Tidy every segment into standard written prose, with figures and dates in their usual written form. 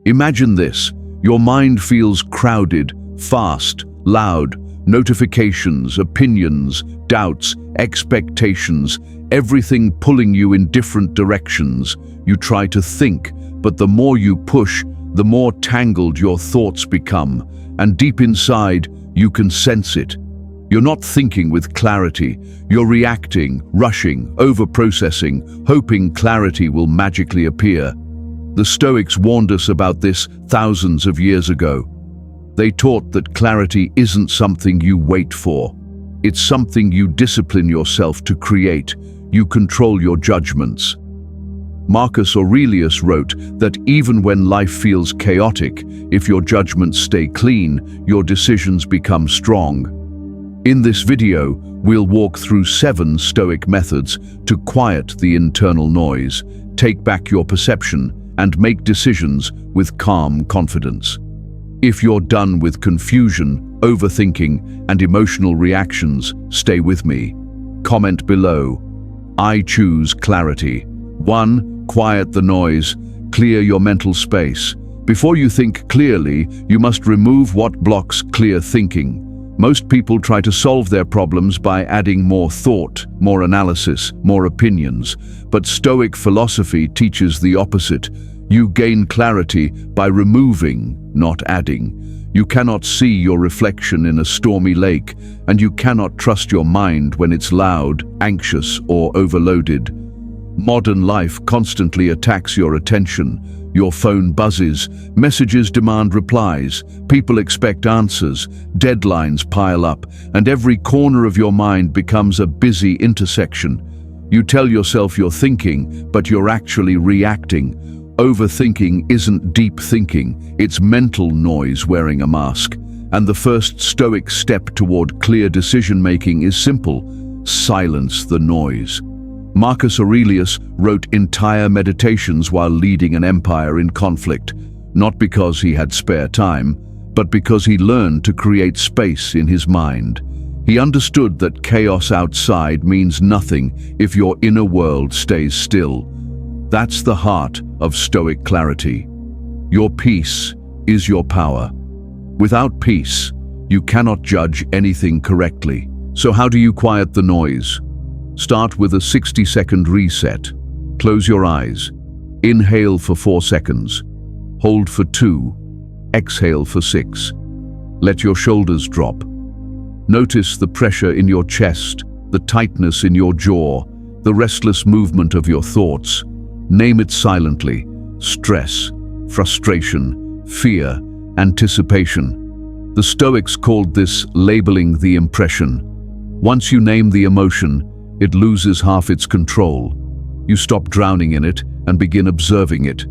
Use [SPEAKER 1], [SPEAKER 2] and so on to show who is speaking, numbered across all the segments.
[SPEAKER 1] Imagine this. Your mind feels crowded, fast, loud, notifications, opinions, doubts, expectations, everything pulling you in different directions. You try to think, but the more you push, the more tangled your thoughts become, and deep inside, you can sense it. You're not thinking with clarity, you're reacting, rushing, over-processing, hoping clarity will magically appear. The Stoics warned us about this thousands of years ago. They taught that clarity isn't something you wait for. It's something you discipline yourself to create. You control your judgments. Marcus Aurelius wrote that even when life feels chaotic, if your judgments stay clean, your decisions become strong. In this video, we'll walk through 7 Stoic methods to quiet the internal noise, take back your perception, and make decisions with calm confidence. If you're done with confusion, overthinking, and emotional reactions, stay with me. Comment below. I choose clarity. 1. Quiet the noise. Clear your mental space. Before you think clearly, you must remove what blocks clear thinking. Most people try to solve their problems by adding more thought, more analysis, more opinions. But Stoic philosophy teaches the opposite. You gain clarity by removing, not adding. You cannot see your reflection in a stormy lake, and you cannot trust your mind when it's loud, anxious, or overloaded. Modern life constantly attacks your attention. Your phone buzzes, messages demand replies, people expect answers, deadlines pile up, and every corner of your mind becomes a busy intersection. You tell yourself you're thinking, but you're actually reacting. Overthinking isn't deep thinking, it's mental noise wearing a mask. And the first Stoic step toward clear decision-making is simple: silence the noise. Marcus Aurelius wrote entire meditations while leading an empire in conflict, not because he had spare time, but because he learned to create space in his mind. He understood that chaos outside means nothing if your inner world stays still. That's the heart of Stoic clarity. Your peace is your power. Without peace, you cannot judge anything correctly. So how do you quiet the noise? Start with a 60-second reset. Close your eyes. Inhale for 4 seconds. Hold for 2. Exhale for 6. Let your shoulders drop. Notice the pressure in your chest, the tightness in your jaw, the restless movement of your thoughts. Name it silently: stress, frustration, fear, anticipation. The Stoics called this labeling the impression. Once you name the emotion, it loses half its control. You stop drowning in it and begin observing it.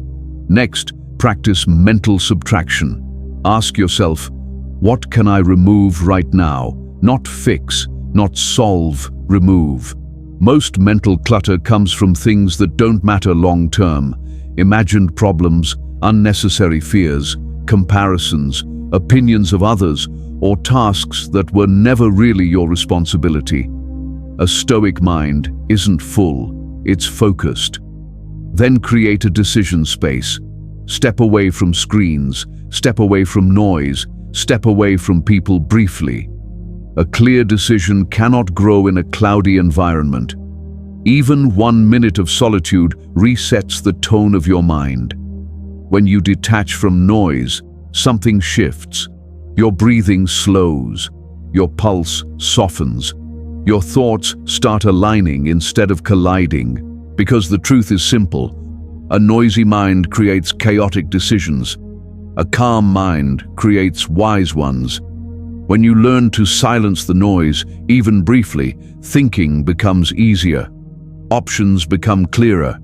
[SPEAKER 1] Next, practice mental subtraction. Ask yourself, what can I remove right now? Not fix, not solve, remove. Most mental clutter comes from things that don't matter long-term: imagined problems, unnecessary fears, comparisons, opinions of others, or tasks that were never really your responsibility. A Stoic mind isn't full, it's focused. Then create a decision space. Step away from screens, step away from noise, step away from people briefly. A clear decision cannot grow in a cloudy environment. Even 1 minute of solitude resets the tone of your mind. When you detach from noise, something shifts. Your breathing slows, your pulse softens. Your thoughts start aligning instead of colliding, because the truth is simple. A noisy mind creates chaotic decisions. A calm mind creates wise ones. When you learn to silence the noise, even briefly, thinking becomes easier. Options become clearer.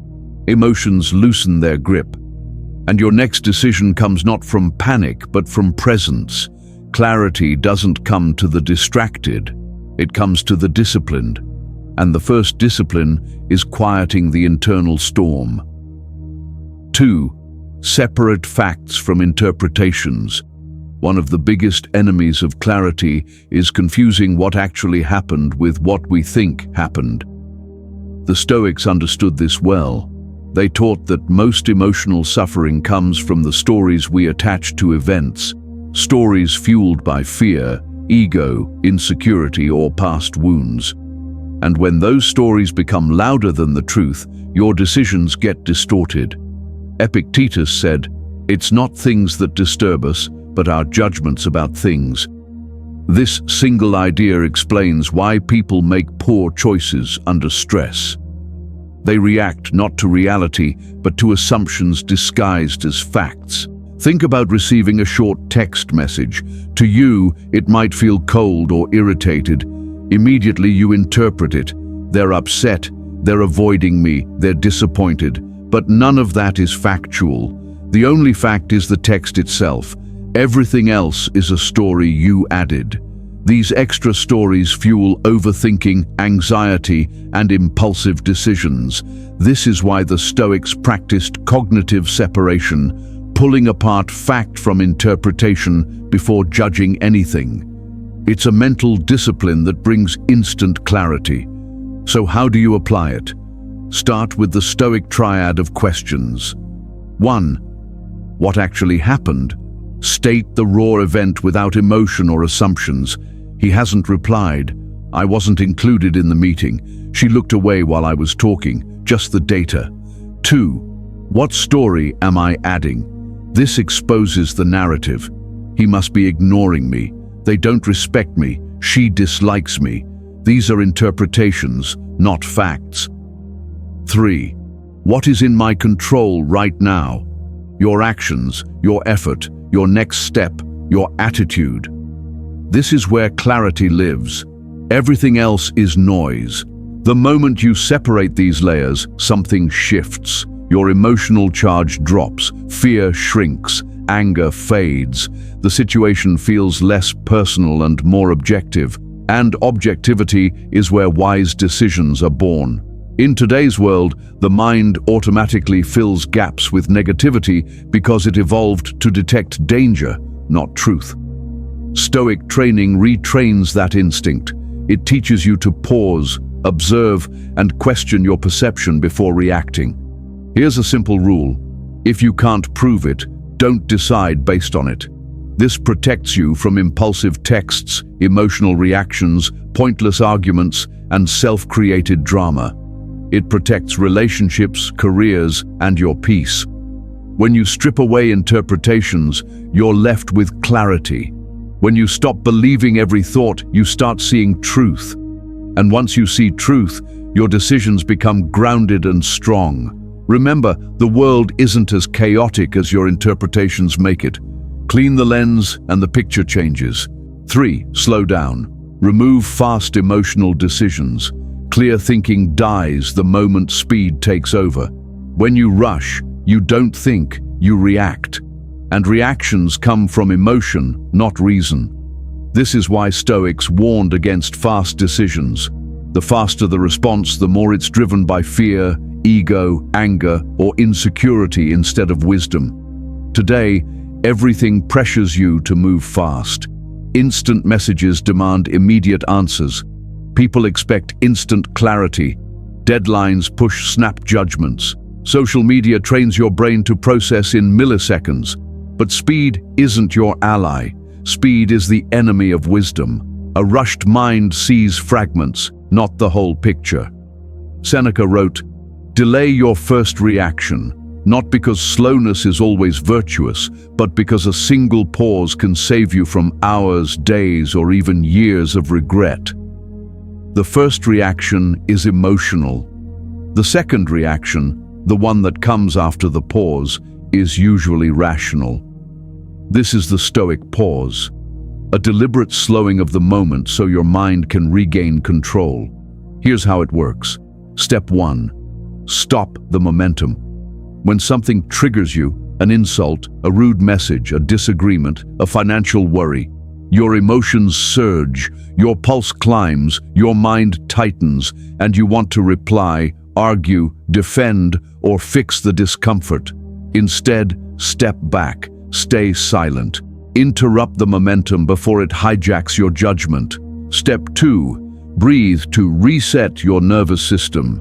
[SPEAKER 1] Emotions loosen their grip. And your next decision comes not from panic, but from presence. Clarity doesn't come to the distracted. It comes to the disciplined, and the first discipline is quieting the internal storm. 2. Separate facts from interpretations. One of the biggest enemies of clarity is confusing what actually happened with what we think happened. The Stoics understood this well. They taught that most emotional suffering comes from the stories we attach to events, stories fueled by fear, ego, insecurity, or past wounds. And when those stories become louder than the truth, your decisions get distorted. Epictetus said, "It's not things that disturb us, but our judgments about things." This single idea explains why people make poor choices under stress. They react not to reality, but to assumptions disguised as facts. Think about receiving a short text message. To you, it might feel cold or irritated. Immediately you interpret it. They're upset, they're avoiding me, they're disappointed. But none of that is factual. The only fact is the text itself. Everything else is a story you added. These extra stories fuel overthinking, anxiety, and impulsive decisions. This is why the Stoics practiced cognitive separation, pulling apart fact from interpretation before judging anything. It's a mental discipline that brings instant clarity. So how do you apply it? Start with the Stoic triad of questions. 1. What actually happened? State the raw event without emotion or assumptions. He hasn't replied. I wasn't included in the meeting. She looked away while I was talking. Just the data. 2. What story am I adding? This exposes the narrative. He must be ignoring me. They don't respect me. She dislikes me. These are interpretations, not facts. 3. What is in my control right now? Your actions, your effort, your next step, your attitude. This is where clarity lives. Everything else is noise. The moment you separate these layers, something shifts. Your emotional charge drops, fear shrinks, anger fades. The situation feels less personal and more objective. And objectivity is where wise decisions are born. In today's world, the mind automatically fills gaps with negativity because it evolved to detect danger, not truth. Stoic training retrains that instinct. It teaches you to pause, observe, and question your perception before reacting. Here's a simple rule. If you can't prove it, don't decide based on it. This protects you from impulsive texts, emotional reactions, pointless arguments, and self-created drama. It protects relationships, careers, and your peace. When you strip away interpretations, you're left with clarity. When you stop believing every thought, you start seeing truth. And once you see truth, your decisions become grounded and strong. Remember, the world isn't as chaotic as your interpretations make it. Clean the lens and the picture changes. 3. Slow down. Remove fast emotional decisions. Clear thinking dies the moment speed takes over. When you rush, you don't think, you react. And reactions come from emotion, not reason. This is why Stoics warned against fast decisions. The faster the response, the more it's driven by fear, ego, anger, or insecurity instead of wisdom. Today, everything pressures you to move fast. Instant messages demand immediate answers. People expect instant clarity. Deadlines push snap judgments. Social media trains your brain to process in milliseconds. But speed isn't your ally. Speed is the enemy of wisdom. A rushed mind sees fragments, not the whole picture. Seneca wrote, "Delay your first reaction, not because slowness is always virtuous, but because a single pause can save you from hours, days, or even years of regret." The first reaction is emotional. The second reaction, the one that comes after the pause, is usually rational. This is the Stoic pause, a deliberate slowing of the moment so your mind can regain control. Here's how it works. Step 1. Stop the momentum. When something triggers you, an insult, a rude message, a disagreement, a financial worry, your emotions surge, your pulse climbs, your mind tightens, and you want to reply, argue, defend, or fix the discomfort. Instead, step back, stay silent. Interrupt the momentum before it hijacks your judgment. Step 2. Breathe to reset your nervous system.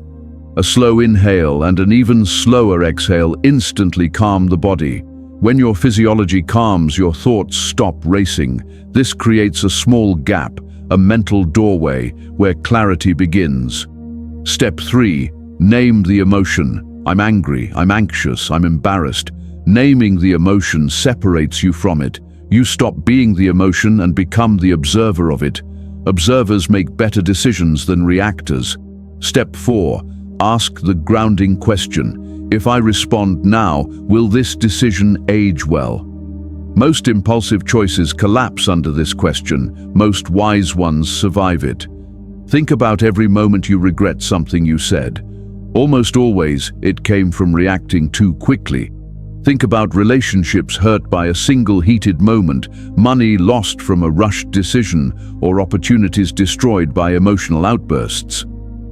[SPEAKER 1] A slow inhale and an even slower exhale instantly calm the body. When your physiology calms, your thoughts stop racing. This creates a small gap, a mental doorway where clarity begins. Step 3. Name the emotion. I'm angry, I'm anxious, I'm embarrassed. Naming the emotion separates you from it. You stop being the emotion and become the observer of it. Observers make better decisions than reactors. Step 4. Ask the grounding question. If I respond now, will this decision age well? Most impulsive choices collapse under this question. Most wise ones survive it. Think about every moment you regret something you said. Almost always, it came from reacting too quickly. Think about relationships hurt by a single heated moment, money lost from a rushed decision, or opportunities destroyed by emotional outbursts.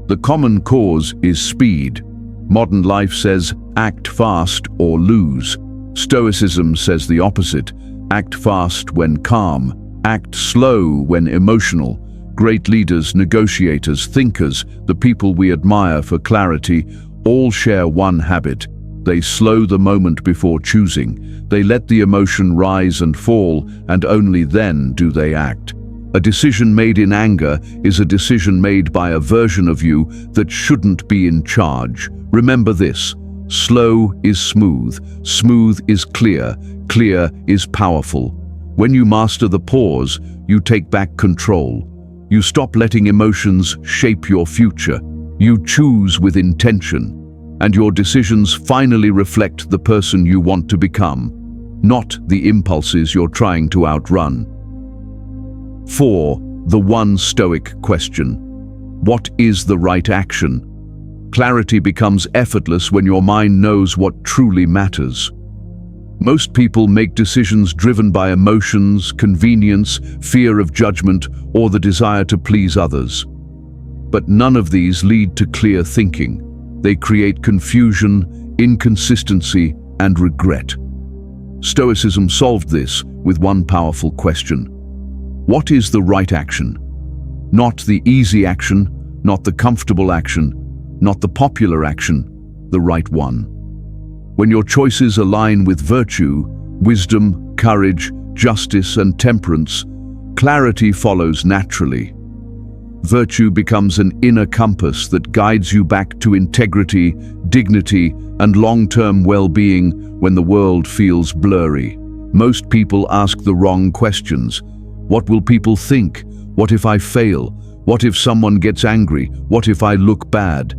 [SPEAKER 1] The common cause is speed. Modern life says, act fast or lose. Stoicism says the opposite. Act fast when calm. Act slow when emotional. Great leaders, negotiators, thinkers, the people we admire for clarity, all share one habit. They slow the moment before choosing. They let the emotion rise and fall, and only then do they act. A decision made in anger is a decision made by a version of you that shouldn't be in charge. Remember this: slow is smooth, smooth is clear, clear is powerful. When you master the pause, you take back control. You stop letting emotions shape your future. You choose with intention. And your decisions finally reflect the person you want to become, not the impulses you're trying to outrun. 4. The one Stoic question. What is the right action? Clarity becomes effortless when your mind knows what truly matters. Most people make decisions driven by emotions, convenience, fear of judgment, or the desire to please others. But none of these lead to clear thinking. They create confusion, inconsistency, and regret. Stoicism solved this with one powerful question. What is the right action? Not the easy action, not the comfortable action, not the popular action, the right one. When your choices align with virtue, wisdom, courage, justice, and temperance, clarity follows naturally. Virtue becomes an inner compass that guides you back to integrity, dignity, and long-term well-being when the world feels blurry. Most people ask the wrong questions. What will people think? What if I fail? What if someone gets angry? What if I look bad?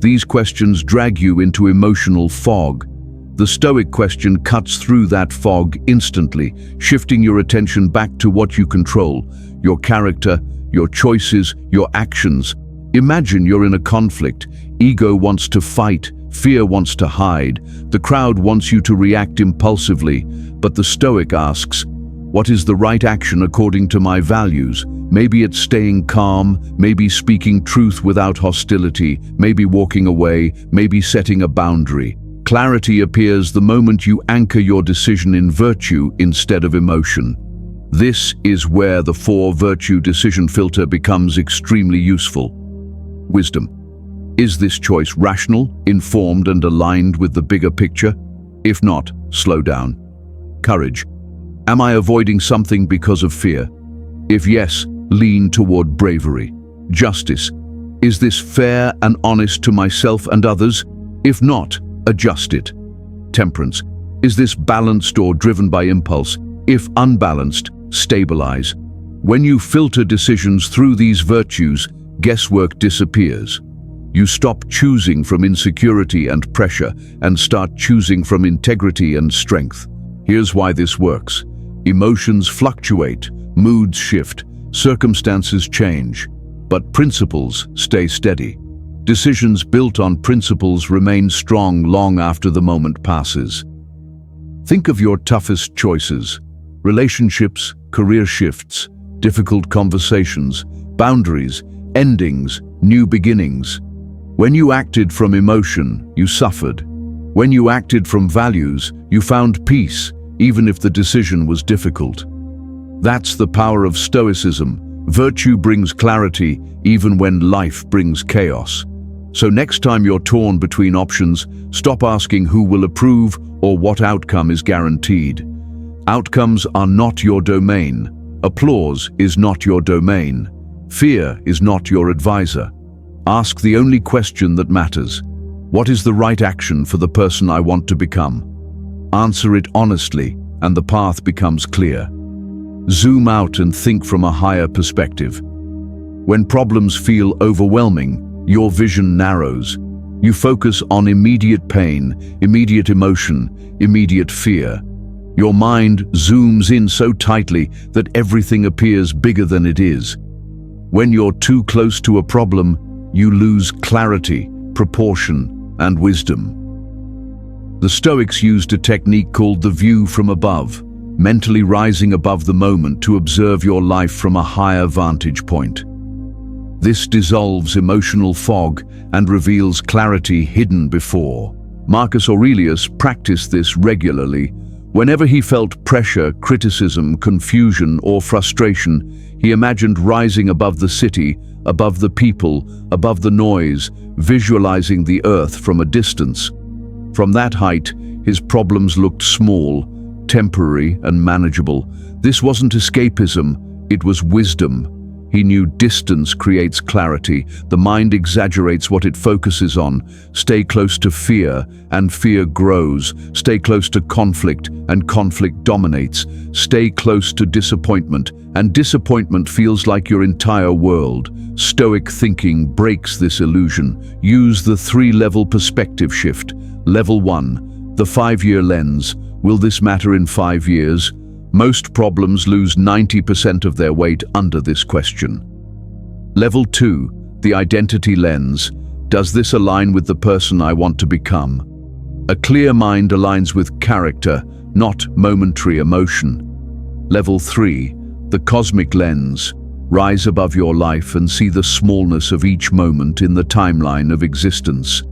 [SPEAKER 1] These questions drag you into emotional fog. The Stoic question cuts through that fog instantly, shifting your attention back to what you control: your character, your choices, your actions. Imagine you're in a conflict. Ego wants to fight, fear wants to hide, the crowd wants you to react impulsively, but the Stoic asks, what is the right action according to my values? Maybe it's staying calm, maybe speaking truth without hostility, maybe walking away, maybe setting a boundary. Clarity appears the moment you anchor your decision in virtue instead of emotion. This is where the 4 virtue decision filter becomes extremely useful. Wisdom. Is this choice rational, informed, and aligned with the bigger picture? If not, slow down. Courage. Am I avoiding something because of fear? If yes, lean toward bravery. Justice. Is this fair and honest to myself and others? If not, adjust it. Temperance. Is this balanced or driven by impulse? If unbalanced, stabilize. When you filter decisions through these virtues, guesswork disappears. You stop choosing from insecurity and pressure and start choosing from integrity and strength. Here's why this works. Emotions fluctuate, moods shift, circumstances change, but principles stay steady. Decisions built on principles remain strong long after the moment passes. Think of your toughest choices: relationships, career shifts, difficult conversations, boundaries, endings, new beginnings. When you acted from emotion, you suffered. When you acted from values, you found peace, even if the decision was difficult. That's the power of Stoicism. Virtue brings clarity, even when life brings chaos. So next time you're torn between options, stop asking who will approve or what outcome is guaranteed. Outcomes are not your domain. Applause is not your domain. Fear is not your advisor. Ask the only question that matters. What is the right action for the person I want to become? Answer it honestly, and the path becomes clear. Zoom out and think from a higher perspective. When problems feel overwhelming, your vision narrows. You focus on immediate pain, immediate emotion, immediate fear. Your mind zooms in so tightly that everything appears bigger than it is. When you're too close to a problem, you lose clarity, proportion, and wisdom. The Stoics used a technique called the view from above, mentally rising above the moment to observe your life from a higher vantage point. This dissolves emotional fog and reveals clarity hidden before. Marcus Aurelius practiced this regularly. Whenever he felt pressure, criticism, confusion, or frustration, he imagined rising above the city, above the people, above the noise, visualizing the earth from a distance. From that height, his problems looked small, temporary, and manageable. This wasn't escapism, it was wisdom. He knew distance creates clarity. The mind exaggerates what it focuses on. Stay close to fear, and fear grows. Stay close to conflict, and conflict dominates. Stay close to disappointment, and disappointment feels like your entire world. Stoic thinking breaks this illusion. Use the three-level perspective shift. Level 1, the 5-year lens. Will this matter in 5 years? Most problems lose 90% of their weight under this question. Level 2, the identity lens. Does this align with the person I want to become? A clear mind aligns with character, not momentary emotion. Level 3, the cosmic lens. Rise above your life and see the smallness of each moment in the timeline of existence.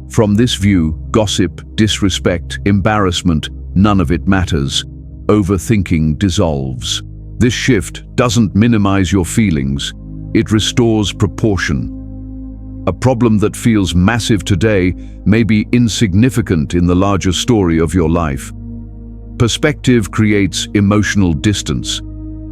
[SPEAKER 1] From this view, gossip, disrespect, embarrassment, none of it matters. Overthinking dissolves. This shift doesn't minimize your feelings, it restores proportion. A problem that feels massive today may be insignificant in the larger story of your life. Perspective creates emotional distance.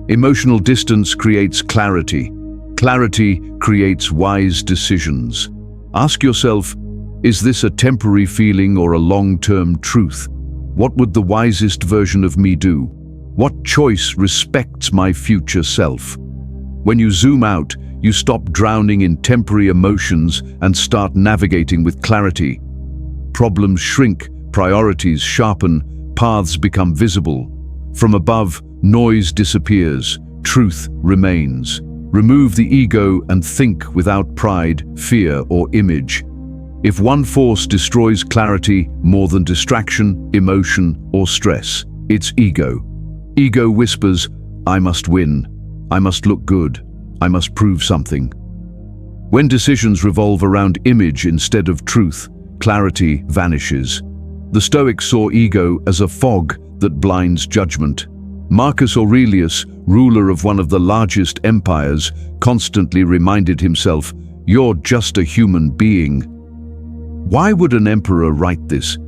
[SPEAKER 1] Emotional distance creates clarity. Clarity creates wise decisions. Ask yourself, is this a temporary feeling or a long-term truth? What would the wisest version of me do? What choice respects my future self? When you zoom out, you stop drowning in temporary emotions and start navigating with clarity. Problems shrink, priorities sharpen, paths become visible. From above, noise disappears, truth remains. Remove the ego and think without pride, fear, or image. If one force destroys clarity more than distraction, emotion, or stress, it's ego. Ego whispers, I must win, I must look good, I must prove something. When decisions revolve around image instead of truth, clarity vanishes. The Stoics saw ego as a fog that blinds judgment. Marcus Aurelius, ruler of one of the largest empires, constantly reminded himself, you're just a human being. Why would an emperor write this?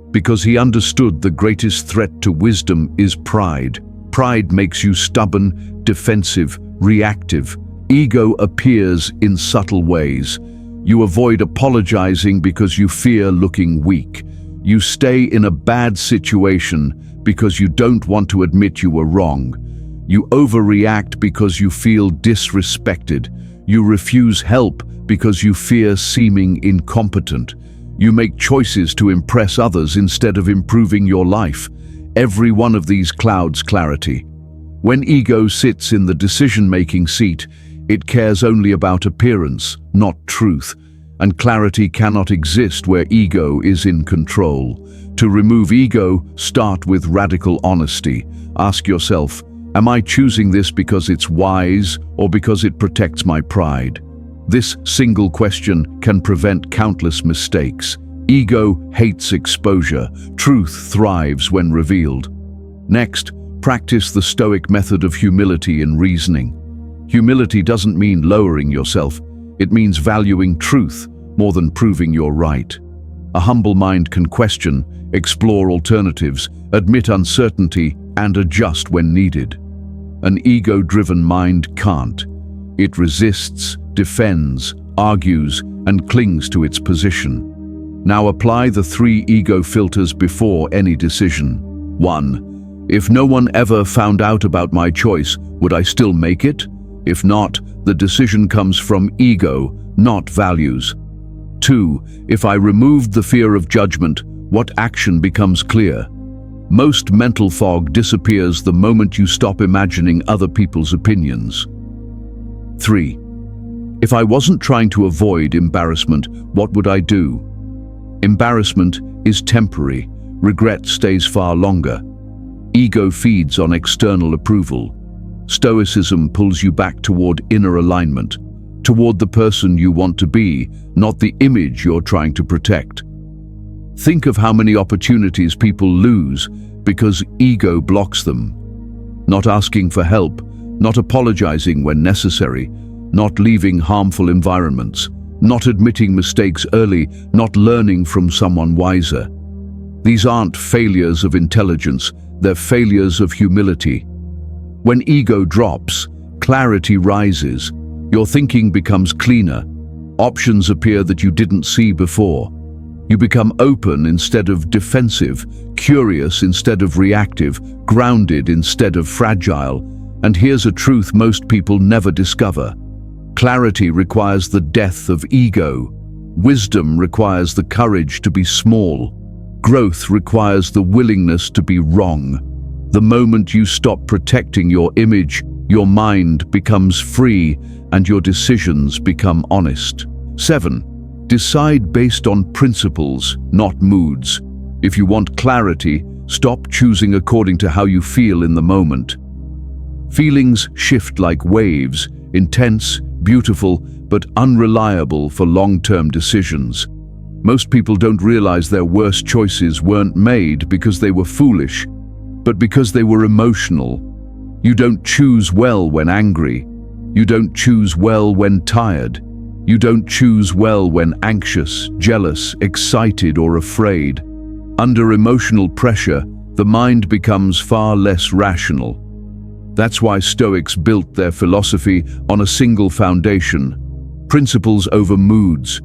[SPEAKER 1] Because he understood the greatest threat to wisdom is pride. Pride makes you stubborn, defensive, reactive. Ego appears in subtle ways. You avoid apologizing because you fear looking weak. You stay in a bad situation because you don't want to admit you were wrong. You overreact because you feel disrespected. You refuse help because you fear seeming incompetent. You make choices to impress others instead of improving your life. Every one of these clouds clarity. When ego sits in the decision-making seat, it cares only about appearance, not truth. And clarity cannot exist where ego is in control. To remove ego, start with radical honesty. Ask yourself, am I choosing this because it's wise or because it protects my pride? This single question can prevent countless mistakes. Ego hates exposure. Truth thrives when revealed. Next, practice the Stoic method of humility in reasoning. Humility doesn't mean lowering yourself. It means valuing truth, more than proving you're right. A humble mind can question, explore alternatives, admit uncertainty, and adjust when needed. An ego-driven mind can't. It resists, defends, argues, and clings to its position. Now apply the 3 ego filters before any decision. 1. If no one ever found out about my choice, would I still make it? If not, the decision comes from ego, not values. 2. If I removed the fear of judgment, what action becomes clear? Most mental fog disappears the moment you stop imagining other people's opinions. 3. If I wasn't trying to avoid embarrassment, what would I do? Embarrassment is temporary, regret stays far longer. Ego feeds on external approval. Stoicism pulls you back toward inner alignment, toward the person you want to be, not the image you're trying to protect. Think of how many opportunities people lose because ego blocks them. Not asking for help, not apologizing when necessary, not leaving harmful environments, not admitting mistakes early, not learning from someone wiser. These aren't failures of intelligence, they're failures of humility. When ego drops, clarity rises. Your thinking becomes cleaner. Options appear that you didn't see before. You become open instead of defensive, curious instead of reactive, grounded instead of fragile. And here's a truth most people never discover. Clarity requires the death of ego. Wisdom requires the courage to be small. Growth requires the willingness to be wrong. The moment you stop protecting your image, your mind becomes free and your decisions become honest. 7. Decide based on principles, not moods. If you want clarity, stop choosing according to how you feel in the moment. Feelings shift like waves, intense, beautiful, but unreliable for long-term decisions. Most people don't realize their worst choices weren't made because they were foolish, but because they were emotional. You don't choose well when angry. You don't choose well when tired. You don't choose well when anxious, jealous, excited, or afraid. Under emotional pressure, the mind becomes far less rational. That's why Stoics built their philosophy on a single foundation: principles over moods.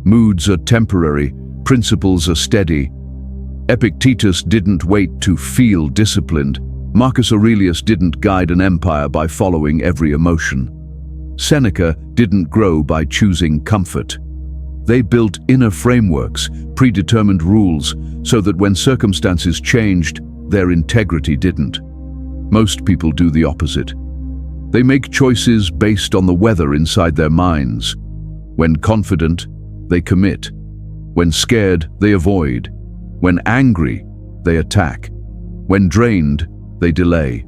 [SPEAKER 1] Moods are temporary, principles are steady. Epictetus didn't wait to feel disciplined. Marcus Aurelius didn't guide an empire by following every emotion. Seneca didn't grow by choosing comfort. They built inner frameworks, predetermined rules, so that when circumstances changed, their integrity didn't. Most people do the opposite. They make choices based on the weather inside their minds. When confident, they commit. When scared, they avoid. When angry, they attack. When drained, they delay.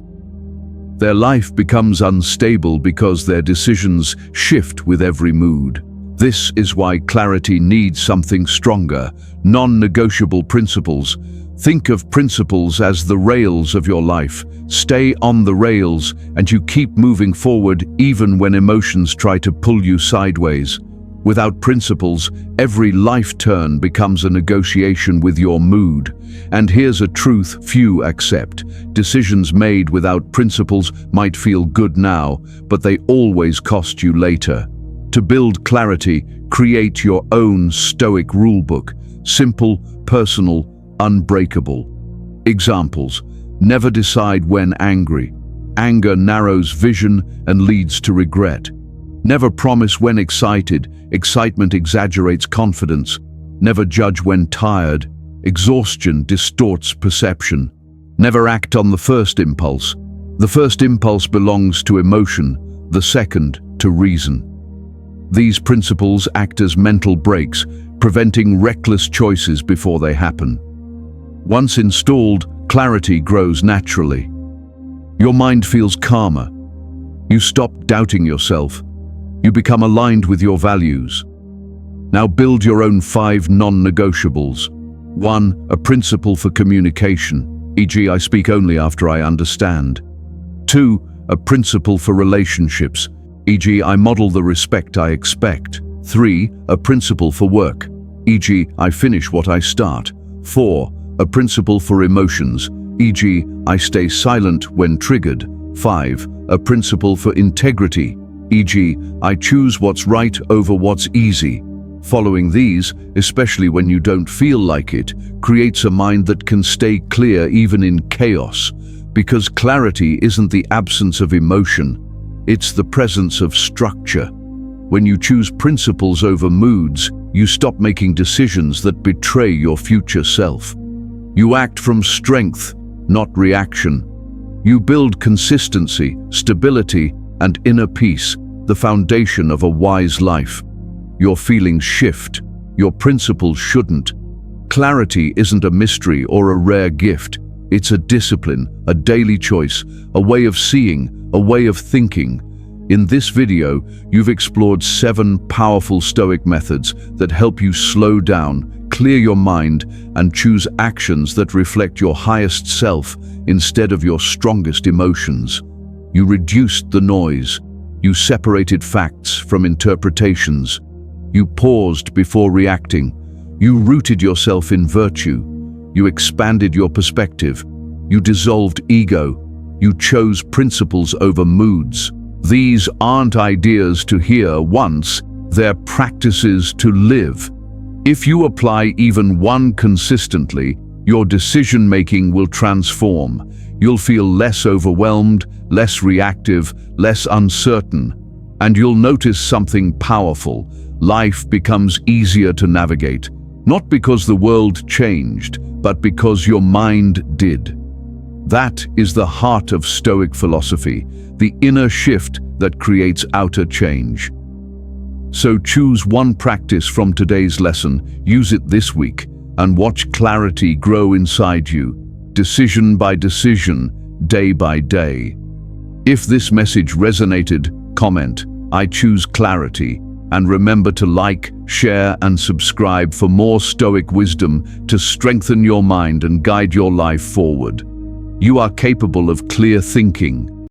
[SPEAKER 1] Their life becomes unstable because their decisions shift with every mood. This is why clarity needs something stronger, non-negotiable principles. Think of principles as the rails of your life. Stay on the rails and you keep moving forward even when emotions try to pull you sideways. Without principles, every life turn becomes a negotiation with your mood. And here's a truth few accept. Decisions made without principles might feel good now, but they always cost you later. To build clarity, create your own Stoic rulebook. Simple, personal, unbreakable. Examples: never decide when angry. Anger narrows vision and leads to regret. Never promise when excited. Excitement exaggerates confidence. Never judge when tired. Exhaustion distorts perception. Never act on the first impulse. The first impulse belongs to emotion, the second to reason. These principles act as mental brakes, preventing reckless choices before they happen. Once installed, clarity grows naturally. Your mind feels calmer. You stop doubting yourself. You become aligned with your values. Now build your own 5 non-negotiables. 1. A principle for communication, e.g. I speak only after I understand. 2. A principle for relationships, e.g. I model the respect I expect. 3. A principle for work, e.g., I finish what I start. 4. A principle for emotions, e.g., I stay silent when triggered. 5. A principle for integrity, e.g., I choose what's right over what's easy. Following these, especially when you don't feel like it, creates a mind that can stay clear even in chaos, because clarity isn't the absence of emotion, it's the presence of structure. When you choose principles over moods, you stop making decisions that betray your future self. You act from strength, not reaction. You build consistency, stability, and inner peace, the foundation of a wise life. Your feelings shift, your principles shouldn't. Clarity isn't a mystery or a rare gift. It's a discipline, a daily choice, a way of seeing, a way of thinking. In this video, you've explored 7 powerful Stoic methods that help you slow down, clear your mind, and choose actions that reflect your highest self instead of your strongest emotions. You reduced the noise. You separated facts from interpretations. You paused before reacting. You rooted yourself in virtue. You expanded your perspective. You dissolved ego. You chose principles over moods. These aren't ideas to hear once, they're practices to live. If you apply even one consistently, your decision-making will transform. You'll feel less overwhelmed, less reactive, less uncertain. And you'll notice something powerful. Life becomes easier to navigate, not because the world changed, but because your mind did. That is the heart of Stoic philosophy, the inner shift that creates outer change. So choose one practice from today's lesson, use it this week, and watch clarity grow inside you, decision by decision, day by day. If this message resonated, comment, I choose clarity, and remember to like, share, and subscribe for more Stoic wisdom to strengthen your mind and guide your life forward. You are capable of clear thinking,